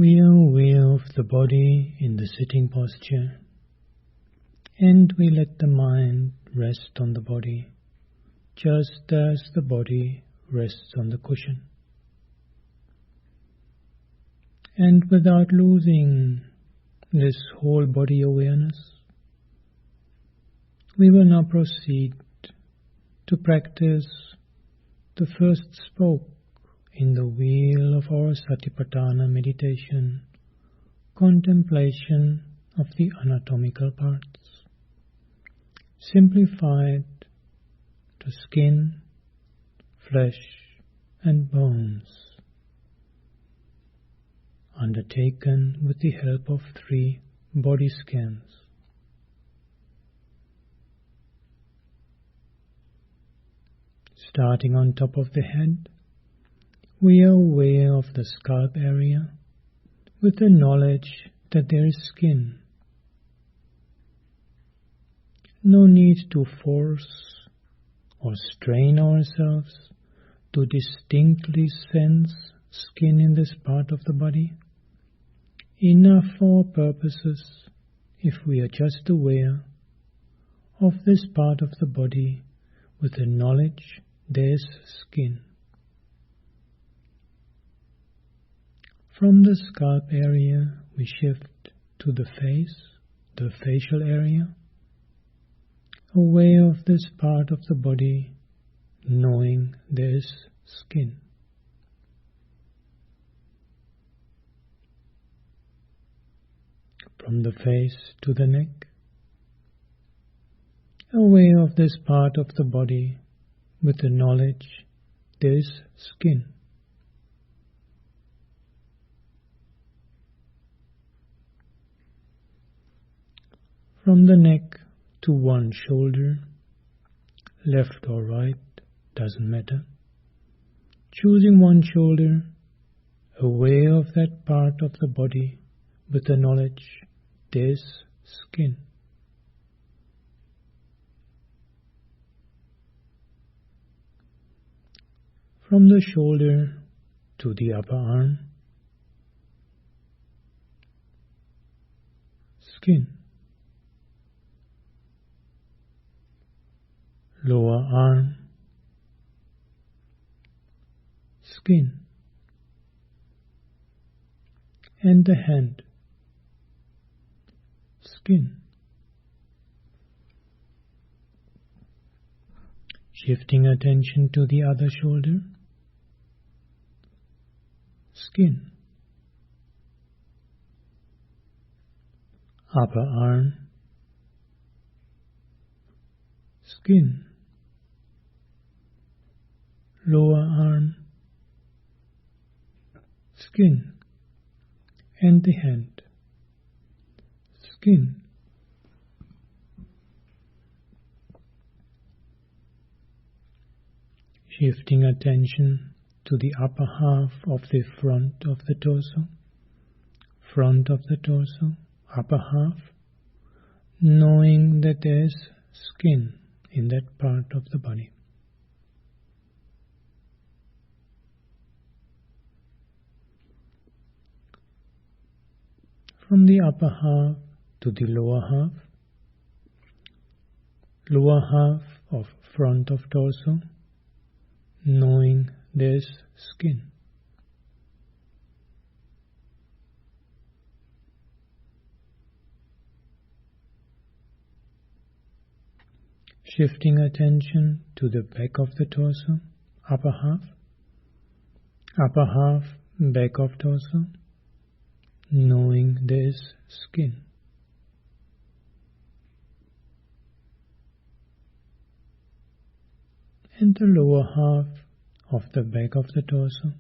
We are aware of the body in the sitting posture, and we let the mind rest on the body, just as the body rests on the cushion. And without losing this whole body awareness, we will now proceed to practice the first spoke in the wheel of our Satipatthana meditation, contemplation of the anatomical parts, simplified to skin, flesh and bones, undertaken with the help of 3 body scans. Starting on top of the head, we are aware of the scalp area with the knowledge that there is skin. No need to force or strain ourselves to distinctly sense skin in this part of the body. Enough for our purposes if we are just aware of this part of the body with the knowledge there is skin. From the scalp area we shift to the face, the facial area, aware of this part of the body, knowing there is skin. From the face to the neck, aware of this part of the body with the knowledge there is skin. From the neck to one shoulder, left or right, doesn't matter. Choosing one shoulder, aware of that part of the body with the knowledge there's skin. From the shoulder to the upper arm, skin. Lower arm, skin. And the hand, skin. Shifting attention to the other shoulder, skin. Upper arm, skin. Lower arm, skin. And the hand, skin. Shifting attention to the upper half of the front of the torso, upper half, knowing that there's skin in that part of the body. From the upper half to the lower half of front of torso, knowing there's skin. Shifting attention to the back of the torso, upper half, back of torso, knowing there's skin. And the lower half of the back of the torso,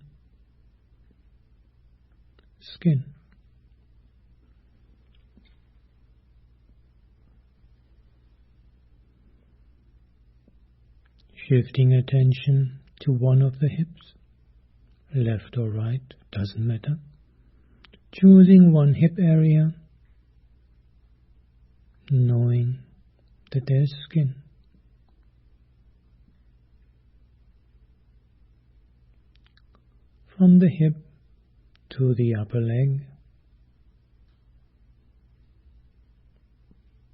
skin. Shifting attention to one of the hips, left or right, doesn't matter. Choosing one hip area, knowing that there's skin. From the hip to the upper leg,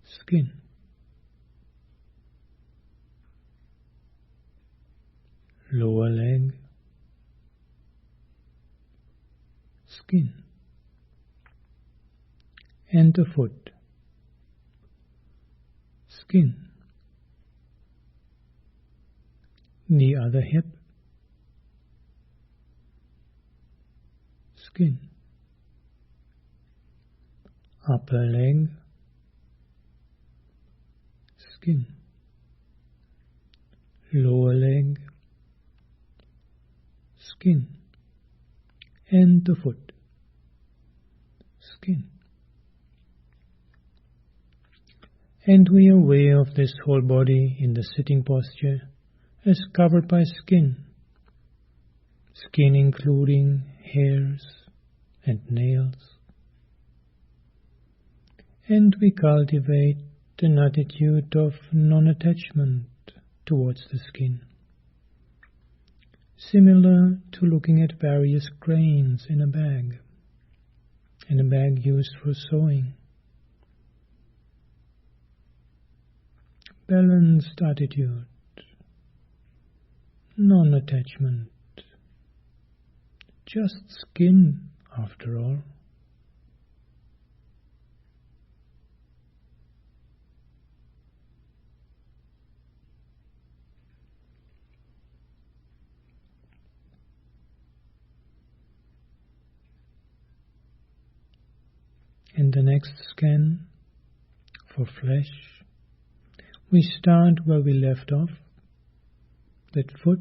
skin. Lower leg, skin. And the foot, skin. The other hip, skin. Upper leg, skin. Lower leg, skin. And the foot, skin. And we are aware of this whole body in the sitting posture as covered by skin. Skin including hairs and nails. And we cultivate an attitude of non-attachment towards the skin, similar to looking at various grains in a bag used for sewing. Balanced attitude, non-attachment, just skin after all. In the next scan for flesh, we start where we left off, that foot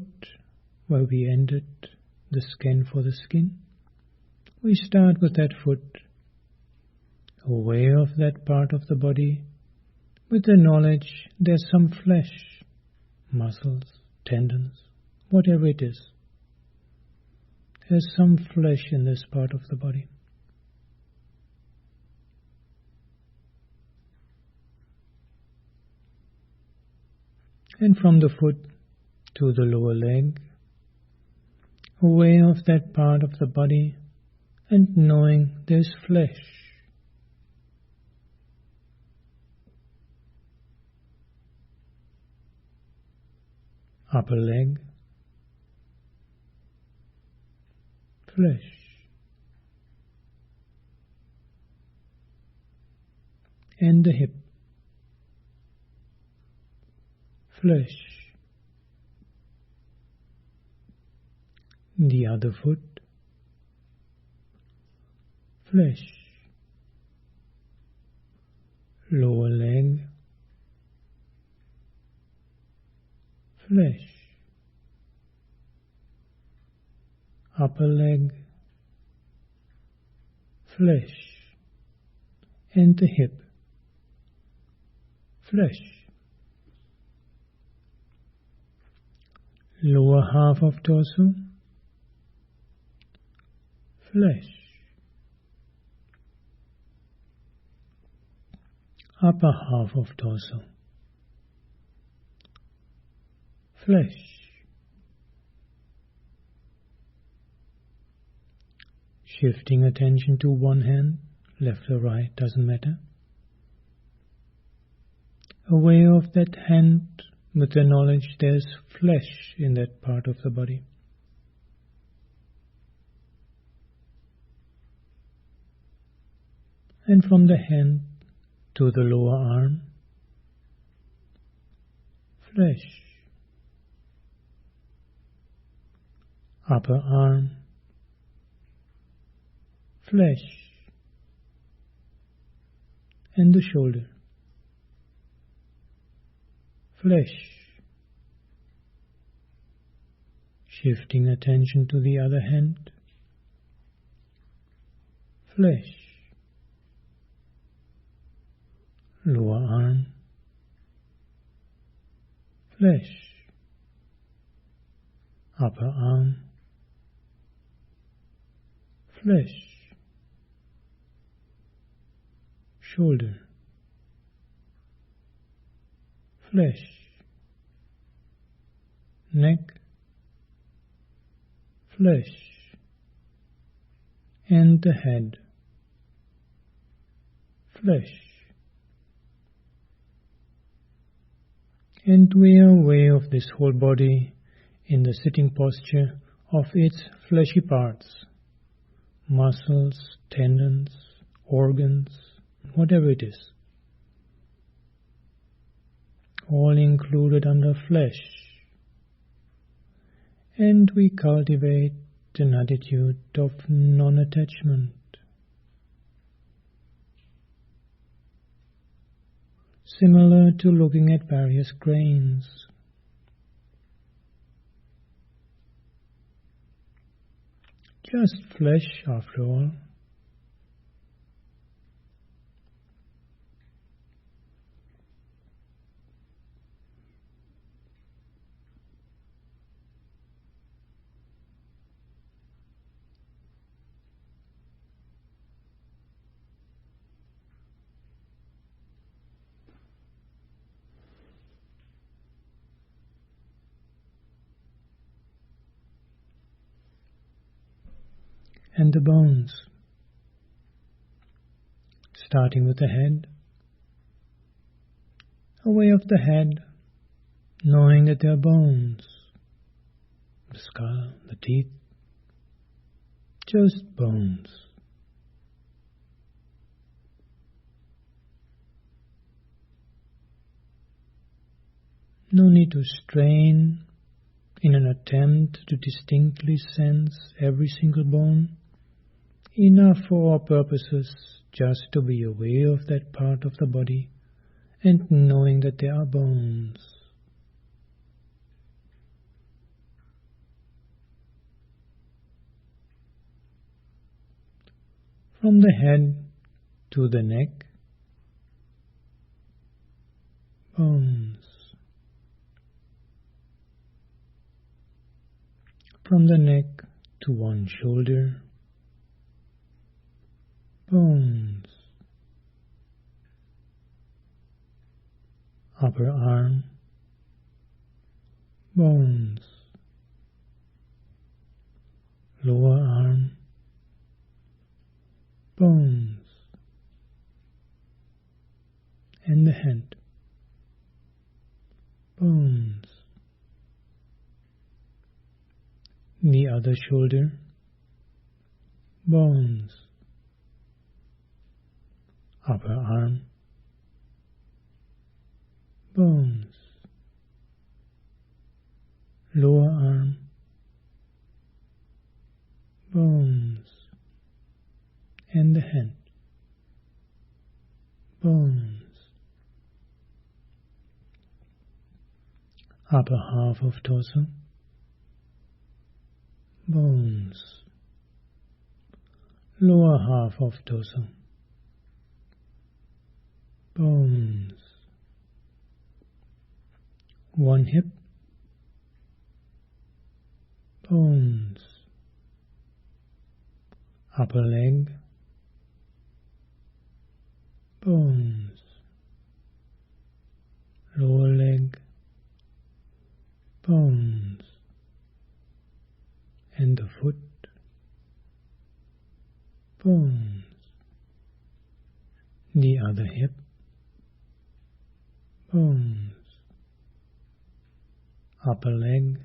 where we ended the scan for the skin. We start with that foot, aware of that part of the body, with the knowledge there's some flesh, muscles, tendons, whatever it is. There's some flesh in this part of the body. And from the foot to the lower leg, aware of that part of the body and knowing there's flesh. Upper leg, flesh. And the hip, flesh. The other foot, flesh. Lower leg, flesh. Upper leg, flesh. And the hip, flesh. Lower half of torso, flesh. Upper half of torso, flesh. Shifting attention to one hand, left or right, doesn't matter. Aware of that hand with the knowledge there's flesh in that part of the body. And from the hand to the lower arm, flesh. Upper arm, flesh. And the shoulder, flesh. Shifting attention to the other hand, flesh. Lower arm, flesh. Upper arm, flesh. Shoulder, flesh. Neck, flesh. and the head, flesh. And we are aware of this whole body in the sitting posture of its fleshy parts, muscles, tendons, organs, whatever it is, all included under flesh. And we cultivate an attitude of non-attachment, similar to looking at various grains. Just flesh, after all. And the bones, starting with the head, aware of the head, knowing that there are bones, the skull, the teeth, just bones. No need to strain in an attempt to distinctly sense every single bone. Enough for our purposes just to be aware of that part of the body and knowing that there are bones. From the head to the neck, bones. From the neck to one shoulder, bones. Upper arm, bones. Lower arm, bones. And the hand, bones. The other shoulder, bones. Upper arm, bones. Lower arm, bones. And the hand, bones. Upper half of torso, bones. Lower half of torso, bones. One hip, bones. Upper leg, bones. Lower leg, bones. And the foot, bones. The other hip, bones. Upper leg,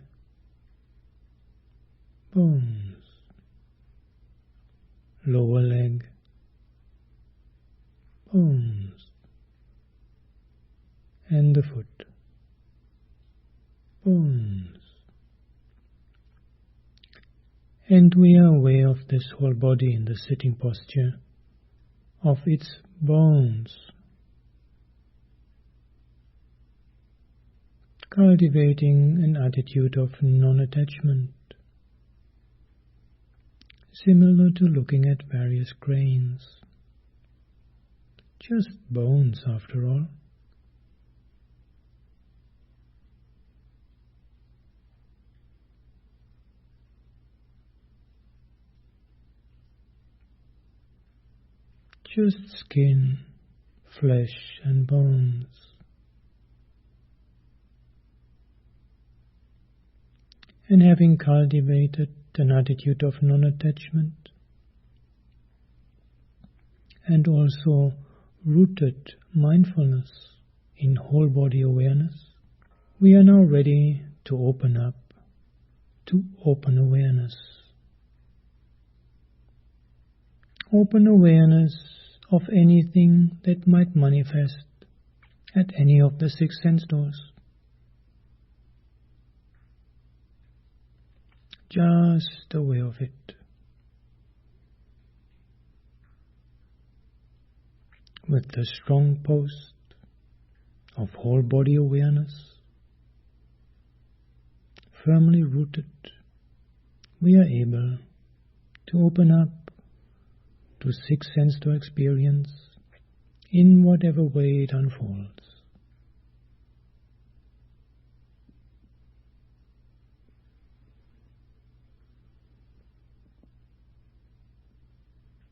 bones. Lower leg, bones. And the foot, bones. And we are aware of this whole body in the sitting posture, of its bones, cultivating an attitude of non-attachment, similar to looking at various grains. Just bones, after all. Just skin, flesh and bones. And having cultivated an attitude of non-attachment, and also rooted mindfulness in whole body awareness, we are now ready to open up to open awareness. Open awareness of anything that might manifest at any of the 6 sense doors. Just aware of it. With the strong post of whole body awareness firmly rooted, we are able to open up to 6 sense door experience in whatever way it unfolds.